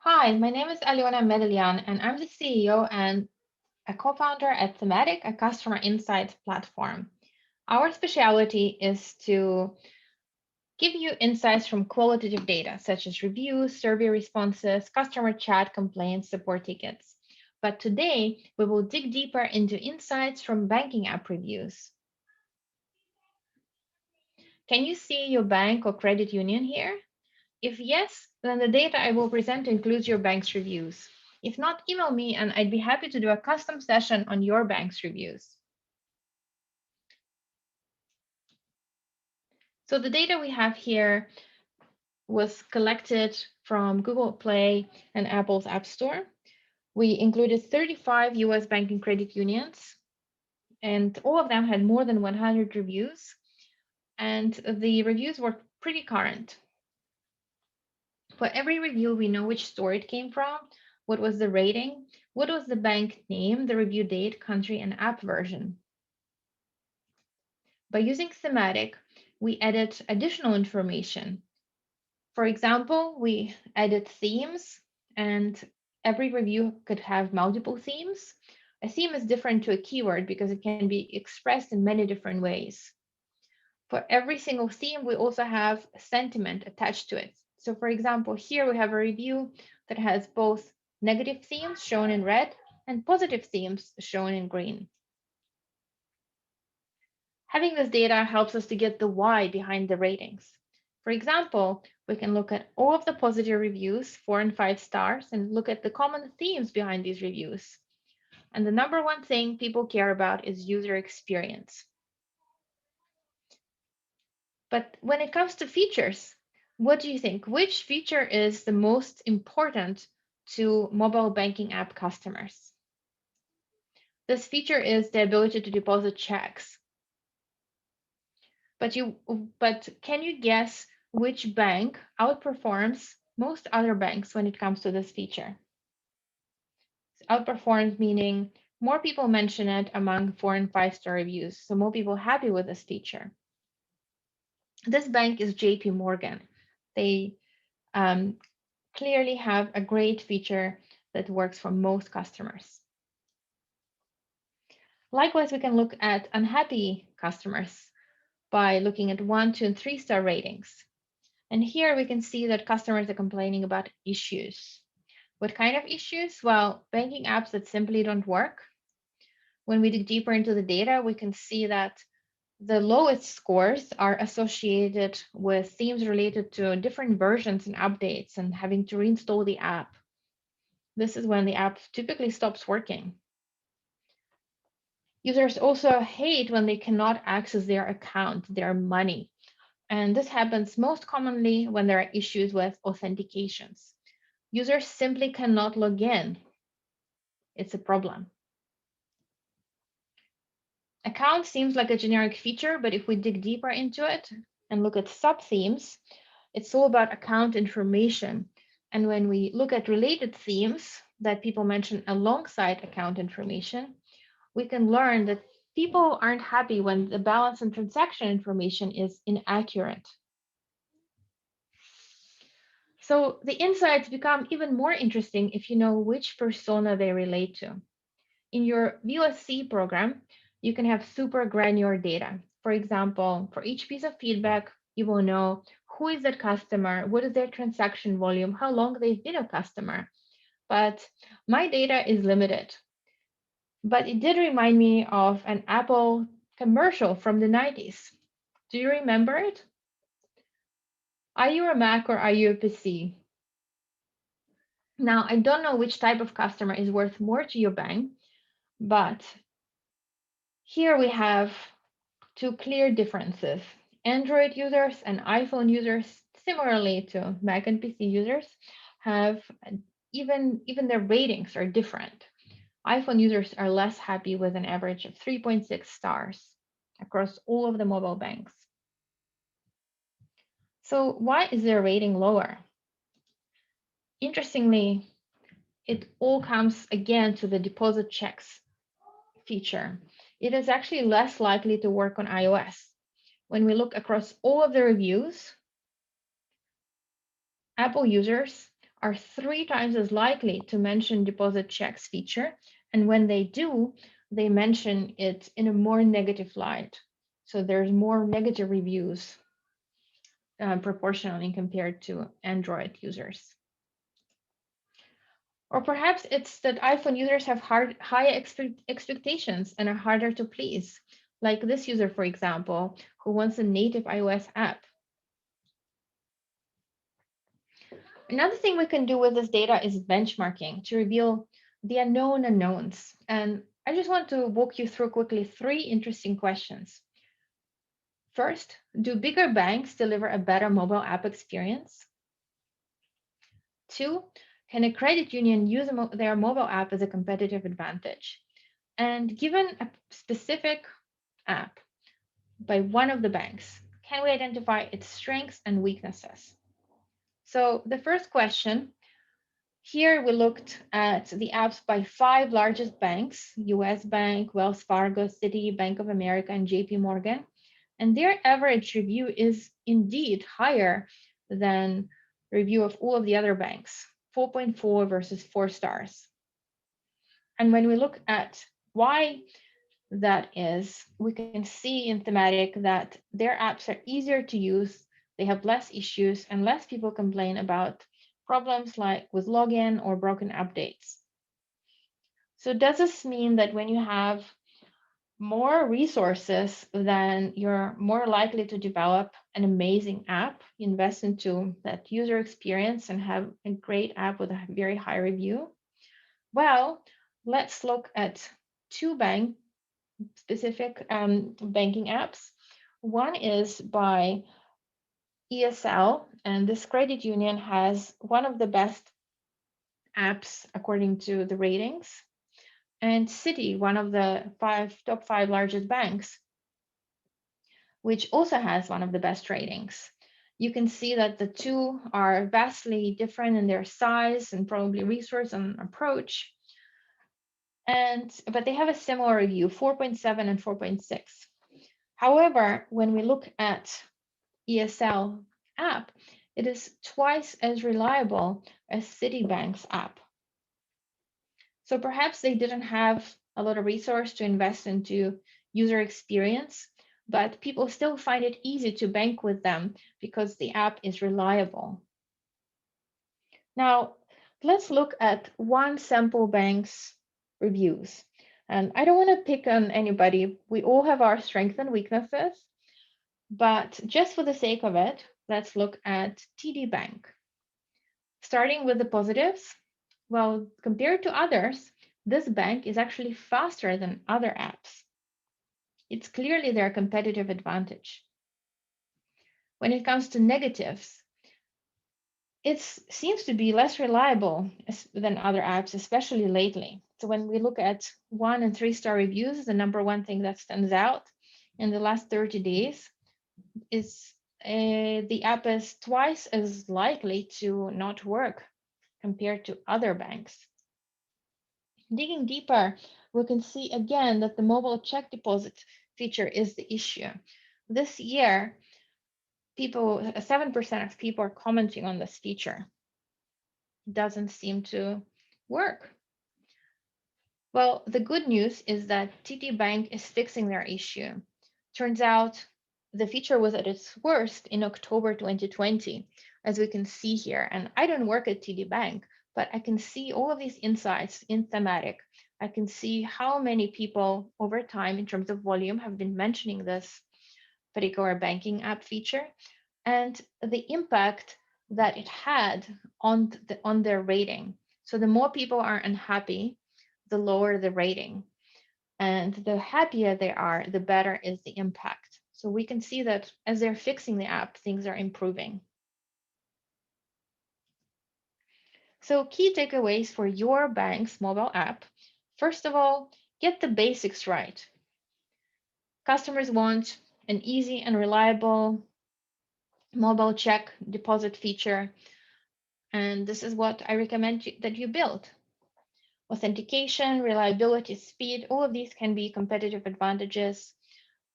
Hi, my name is Alyona Medelyan, and I'm the CEO and a co-founder at Thematic, a customer insights platform. Our specialty is to give you insights from qualitative data, such as reviews, survey responses, customer chat, complaints, support tickets. But today, we will dig deeper into insights from banking app reviews. Can you see your bank or credit union here? If yes, then the data I will present includes your bank's reviews. If not, email me and I'd be happy to do a custom session on your bank's reviews. So the data we have here was collected from Google Play and Apple's App Store. We included 35 US banking credit unions, and all of them had more than 100 reviews, and the reviews were pretty current. For every review, we know which store it came from, what was the rating, what was the bank name, the review date, country, and app version. By using Thematic, we added additional information. For example, we added themes, and every review could have multiple themes. A theme is different to a keyword because it can be expressed in many different ways. For every single theme, we also have sentiment attached to it. So for example, here we have a review that has both negative themes shown in red and positive themes shown in green. Having this data helps us to get the why behind the ratings. For example, we can look at all of the positive reviews, 4 and 5 stars, and look at the common themes behind these reviews. And the number one thing people care about is user experience. But when it comes to features, what do you think? Which feature is the most important to mobile banking app customers? This feature is the ability to deposit checks. But can you guess which bank outperforms most other banks when it comes to this feature? Outperforms meaning more people mention it among 4 and 5 star reviews, so more people happy with this feature. This bank is JP Morgan. They clearly have a great feature that works for most customers. Likewise, we can look at unhappy customers by looking at 1, 2, and 3 star ratings. And here we can see that customers are complaining about issues. What kind of issues? Well, banking apps that simply don't work. When we dig deeper into the data, we can see that the lowest scores are associated with themes related to different versions and updates and having to reinstall the app. This is when the app typically stops working. Users also hate when they cannot access their account, their money. And this happens most commonly when there are issues with authentications. Users simply cannot log in. It's a problem. Account seems like a generic feature, but if we dig deeper into it and look at sub-themes, it's all about account information. And when we look at related themes that people mention alongside account information, we can learn that people aren't happy when the balance and transaction information is inaccurate. So the insights become even more interesting if you know which persona they relate to. In your VOC program, you can have super granular data. For example, for each piece of feedback, you will know who is that customer, what is their transaction volume, how long they've been a customer. But my data is limited. But it did remind me of an Apple commercial from the 90s. Do you remember it? Are you a Mac or are you a PC? Now, I don't know which type of customer is worth more to your bank, but here we have two clear differences. Android users and iPhone users, similarly to Mac and PC users, have even their ratings are different. iPhone users are less happy with an average of 3.6 stars across all of the mobile banks. So why is their rating lower? Interestingly, it all comes again to the deposit checks feature. It is actually less likely to work on iOS. When we look across all of the reviews, Apple users are 3 times as likely to mention deposit checks feature. And when they do, they mention it in a more negative light. So there's more negative reviews proportionally compared to Android users. Or perhaps it's that iPhone users have higher expectations and are harder to please, like this user, for example, who wants a native iOS app. Another thing we can do with this data is benchmarking to reveal the unknown unknowns. And I just want to walk you through quickly 3 interesting questions. First, do bigger banks deliver a better mobile app experience? 2, can a credit union use their mobile app as a competitive advantage? And given a specific app by one of the banks, can we identify its strengths and weaknesses? So the first question, here we looked at the apps by 5 largest banks, US Bank, Wells Fargo, Citi, Bank of America, and JP Morgan. And their average review is indeed higher than review of all of the other banks, 4.4 versus 4 stars. And when we look at why that is, we can see in Thematic that their apps are easier to use, they have less issues, and less people complain about problems like with login or broken updates. So does this mean that when you have more resources, then you're more likely to develop an amazing app, invest into that user experience, and have a great app with a very high review? Well, let's look at 2 specific banking apps. One is by ESL, and this credit union has one of the best apps according to the ratings. And Citi, one of the top 5 largest banks, which also has one of the best ratings. You can see that the two are vastly different in their size and probably resource and approach. But they have a similar review, 4.7 and 4.6. However, when we look at ESL app, it is twice as reliable as Citibank's app. So perhaps they didn't have a lot of resource to invest into user experience, but people still find it easy to bank with them because the app is reliable. Now, let's look at one sample bank's reviews. And I don't want to pick on anybody. We all have our strengths and weaknesses. But just for the sake of it, let's look at TD Bank. Starting with the positives, well, compared to others, this bank is actually faster than other apps. It's clearly their competitive advantage. When it comes to negatives, it seems to be less reliable than other apps, especially lately. So when we look at 1 and 3-star reviews, the number one thing that stands out in the last 30 days is the app is twice as likely to not work compared to other banks. Digging deeper, we can see again that the mobile check deposit feature is the issue. This year, 7% of people are commenting on this feature. It doesn't seem to work. Well, the good news is that TD Bank is fixing their issue. Turns out the feature was at its worst in October 2020, as we can see here. And I don't work at TD Bank, but I can see all of these insights in Thematic. I can see how many people over time, in terms of volume, have been mentioning this particular banking app feature and the impact that it had on their rating. So the more people are unhappy, the lower the rating. And the happier they are, the better is the impact. So we can see that as they're fixing the app, things are improving. So key takeaways for your bank's mobile app. First of all, get the basics right. Customers want an easy and reliable mobile check deposit feature. And this is what I recommend that you build. Authentication, reliability, speed, all of these can be competitive advantages.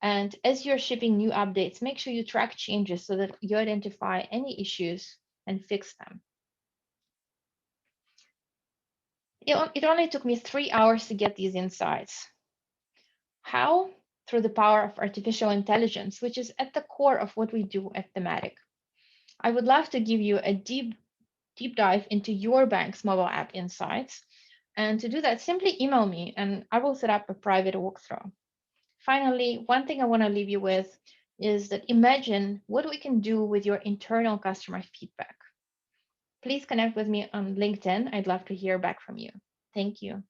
And as you're shipping new updates, make sure you track changes so that you identify any issues and fix them. It only took me 3 hours to get these insights. How? Through the power of artificial intelligence, which is at the core of what we do at Thematic. I would love to give you a deep dive into your bank's mobile app insights. And to do that, simply email me and I will set up a private walkthrough. Finally, one thing I want to leave you with is that imagine what we can do with your internal customer feedback. Please connect with me on LinkedIn. I'd love to hear back from you. Thank you.